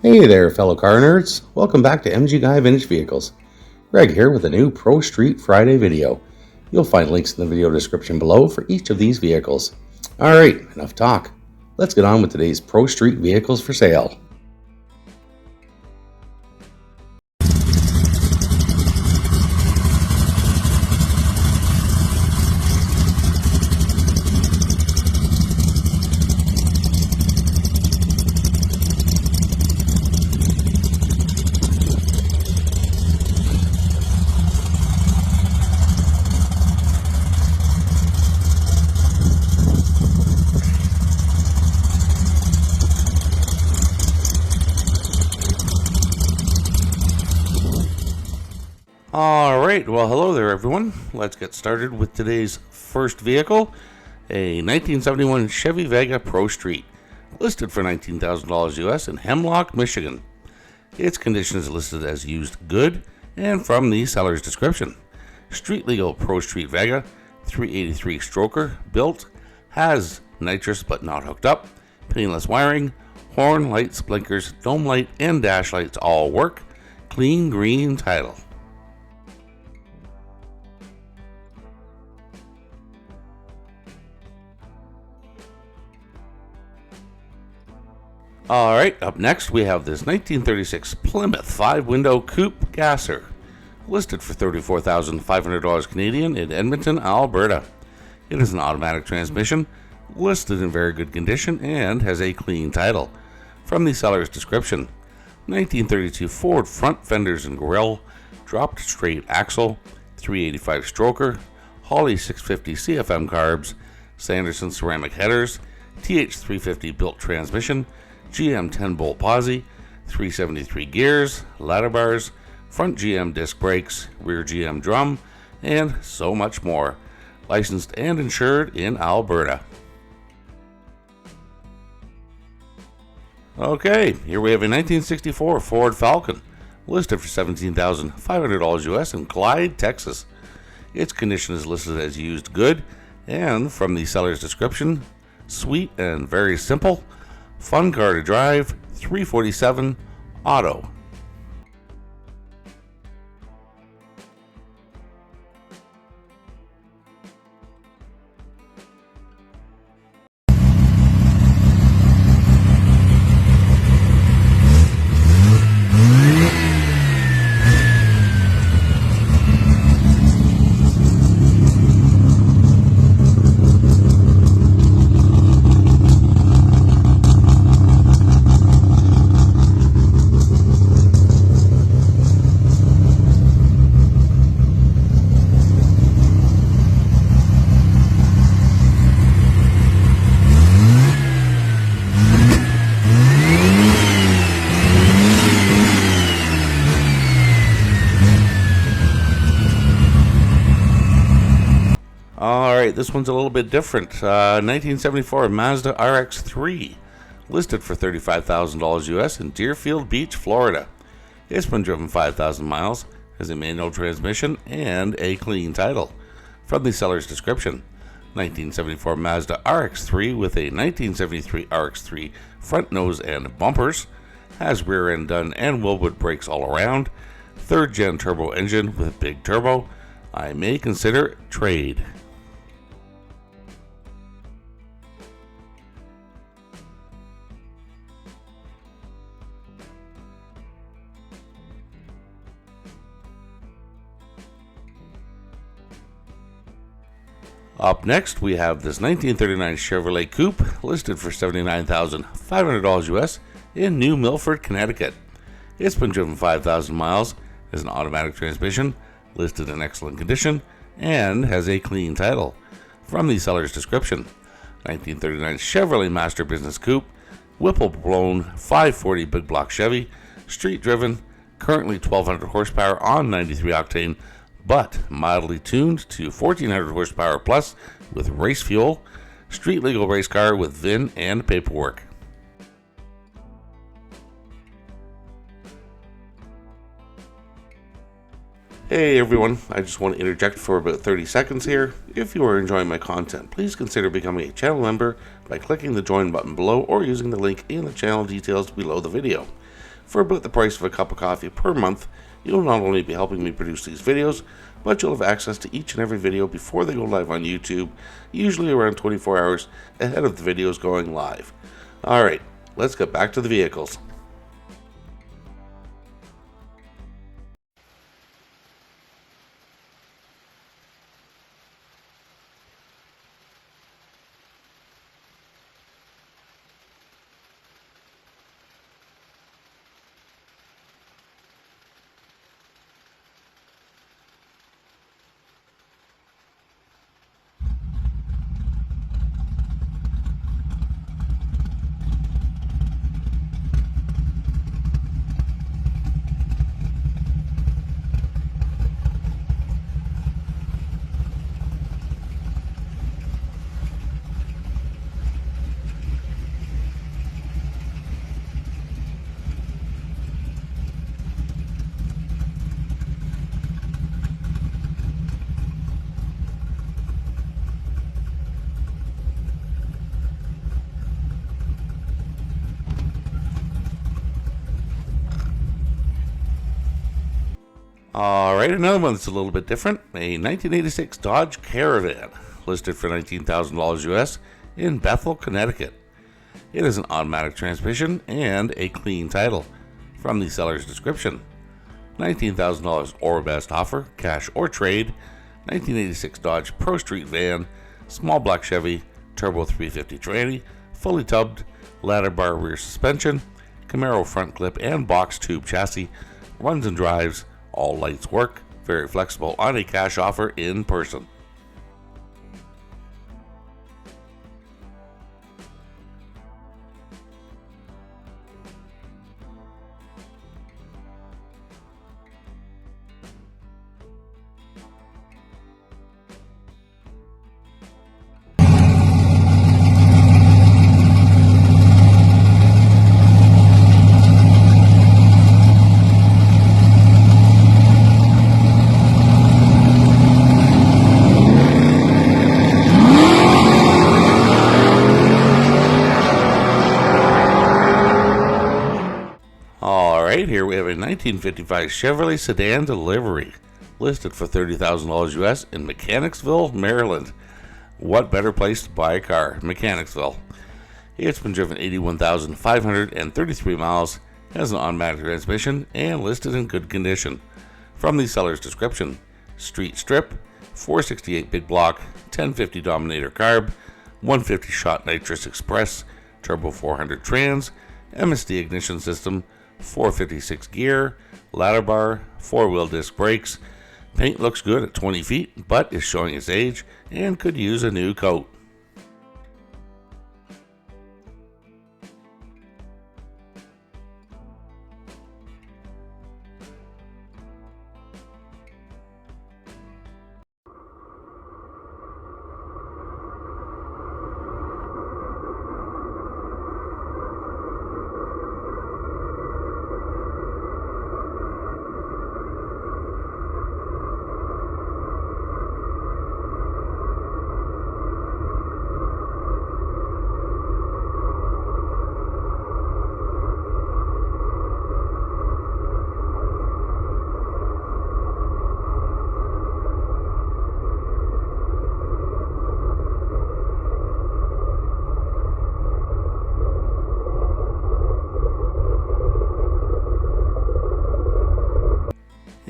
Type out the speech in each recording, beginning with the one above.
Hey there, fellow car nerds. Welcome back to MG Guy Vintage Vehicles. Greg here with a new Pro Street Friday video. You'll find links in the video description below for each of these vehicles. Alright, enough talk. Let's get on with today's Pro Street vehicles for sale. Alright, well hello there everyone. Let's get started with today's first vehicle, a 1971 Chevy Vega Pro Street, listed for $19,000 US in Hemlock, Michigan. Its condition is listed as used good and from the seller's description. Street legal Pro Street Vega, 383 stroker, built, has nitrous but not hooked up, pinless wiring, horn, lights, blinkers, dome light, and dash lights all work, clean green title. Alright, up next we have this 1936 Plymouth 5-window Coupe GASSER, listed for $34,500 Canadian in Edmonton, Alberta. It is an automatic transmission, listed in very good condition, and has a clean title. From the seller's description, 1932 Ford front fenders and grille, dropped straight axle, 385 stroker, Holley 650 CFM carbs, Sanderson ceramic headers, TH350 built transmission, GM 10-bolt posi, 373 gears, ladder bars, front GM disc brakes, rear GM drum, and so much more. Licensed and insured in Alberta. Okay, here we have a 1964 Ford Falcon, listed for $17,500 US in Clyde, Texas. Its condition is listed as used good, and from the seller's description, sweet and very simple. Fun car to drive, 347, auto. Alright, this one's a little bit different. 1974 Mazda RX 3, listed for $35,000 US in Deerfield Beach, Florida. It's been driven 5,000 miles, has a manual transmission, and a clean title. From the seller's description, 1974 Mazda RX 3 with a 1973 RX 3 front nose and bumpers, has rear end done and Wilwood brakes all around, 3rd gen turbo engine with big turbo. I may consider trade. Up next, we have this 1939 Chevrolet Coupe, listed for $79,500 US in New Milford, Connecticut. It's been driven 5,000 miles, has an automatic transmission, listed in excellent condition, and has a clean title. From the seller's description, 1939 Chevrolet Master Business Coupe, Whipple-blown 540 big block Chevy, street driven, currently 1,200 horsepower on 93 octane, but mildly tuned to 1,400 horsepower plus with race fuel, street legal race car with VIN and paperwork. Hey everyone, I just want to interject for about 30 seconds here. If you are enjoying my content, please consider becoming a channel member by clicking the join button below or using the link in the channel details below the video. For about the price of a cup of coffee per month, you'll not only be helping me produce these videos, but you'll have access to each and every video before they go live on YouTube, usually around 24 hours ahead of the videos going live. Alright, let's get back to the vehicles. Alright, another one that's a little bit different. A 1986 Dodge Caravan, listed for $19,000 US in Bethel, Connecticut. It is an automatic transmission and a clean title. From the seller's description, $19,000 or best offer, cash or trade. 1986 Dodge Pro Street van, small block Chevy, turbo 350 tranny, fully tubbed, ladder bar rear suspension, Camaro front clip and box tube chassis, runs and drives, all lights work, very flexible on a cash offer in person. Alright, here we have a 1955 Chevrolet Sedan delivery, listed for $30,000 US in Mechanicsville, Maryland. What better place to buy a car? Mechanicsville. It's been driven 81,533 miles, has an automatic transmission, and listed in good condition. From the seller's description, street strip, 468 big block, 1050 Dominator carb, 150 shot nitrous express, turbo 400 trans, MSD ignition system, 456 gear, ladder bar, 4-wheel disc brakes. Paint looks good at 20 feet, but is showing its age and could use a new coat.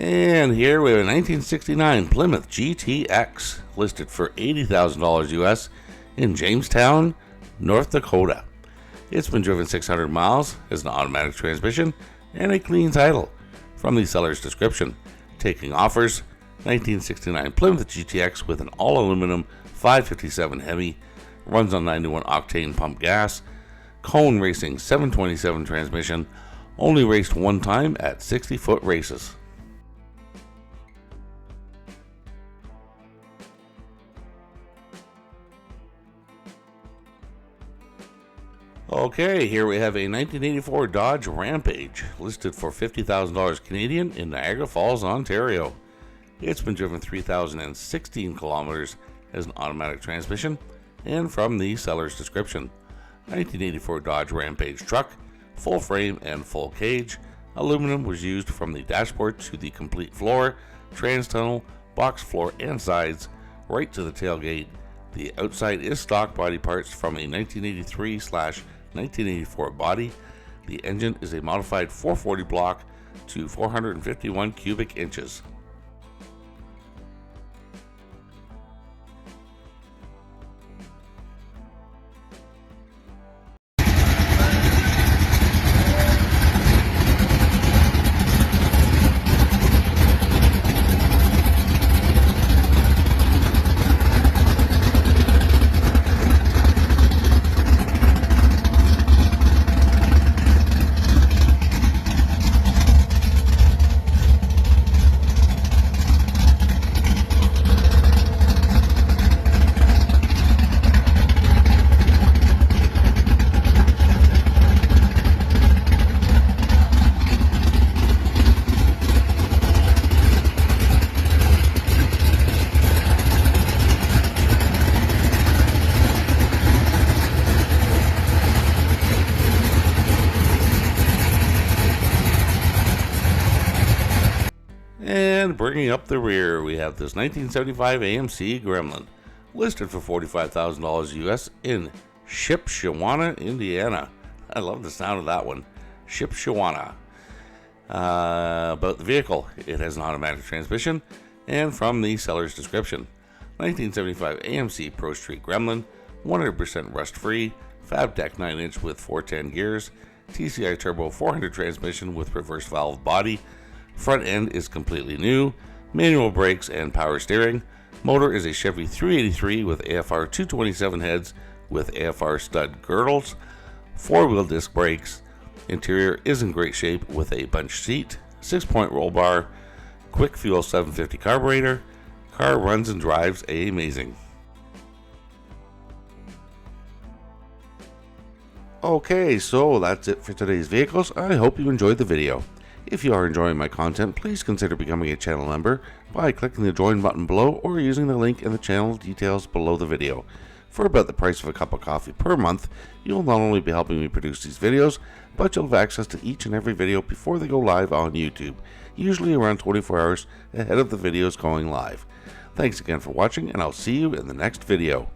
And here we have a 1969 Plymouth GTX, listed for $80,000 US in Jamestown, North Dakota. It's been driven 600 miles, has an automatic transmission, and a clean title. From the seller's description, taking offers, 1969 Plymouth GTX with an all-aluminum 557 Hemi, runs on 91 octane pump gas, Cone Racing 727 transmission, only raced one time at 60-foot races. Okay, here we have a 1984 Dodge Rampage, listed for $50,000 Canadian in Niagara Falls, Ontario. It's been driven 3,016 kilometers, has an automatic transmission, and from the seller's description, 1984 Dodge Rampage truck, full frame and full cage, Aluminum was used from the dashboard to the complete floor, trans tunnel, box floor, and sides, right to the tailgate. The outside is stock body parts from a 1983/1984 body. The engine is a modified 440 block to 451 cubic inches. And bringing up the rear, we have this 1975 AMC Gremlin, listed for $45,000 US in Shipshewana, Indiana. I love the sound of that one, Shipshewana. About the vehicle, it has an automatic transmission, and from the seller's description, 1975 AMC Pro Street Gremlin, 100% rust-free, fab deck 9-inch with 410 gears, TCI turbo 400 transmission with reverse valve body. Front end is completely new, manual brakes and power steering. Motor is a Chevy 383 with AFR 227 heads with AFR stud girdles, 4-wheel disc brakes. Interior is in great shape with a bunch seat, 6-point roll bar, quick fuel 750 carburetor. Car runs and drives amazing. Okay, so that's it for today's vehicles. I hope you enjoyed the video. If you are enjoying my content, please consider becoming a channel member by clicking the join button below or using the link in the channel details below the video. For about the price of a cup of coffee per month, you'll not only be helping me produce these videos, but you'll have access to each and every video before they go live on YouTube, usually around 24 hours ahead of the videos going live. Thanks again for watching, and I'll see you in the next video.